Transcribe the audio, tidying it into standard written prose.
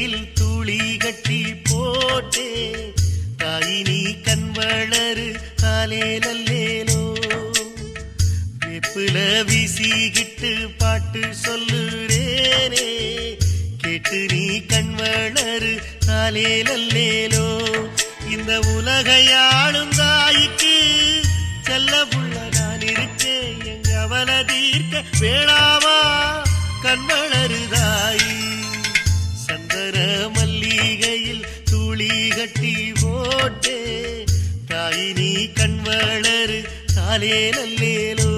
மல்லிகையில் துளி கட்டி போட்டே தாயி நீ கண் வளரு காலேலல்லேலோ வேப்புல வீசிக்கிட்டு பாட்டு சொல்லுறேனே கேட்டு நீ கண் வளரு காலேலல்லேலோ இந்த உலகையாளும் தாய்க்கு செல்ல புள்ள நான் இருக்கேன் எங்க அவல தீர்க்க வேளாவா கண் வளரு தாயி சந்தர மல்லிகையில் துளி கட்டி போட்டே தாயி நீ கண் வளரு காலேலல்லேலோ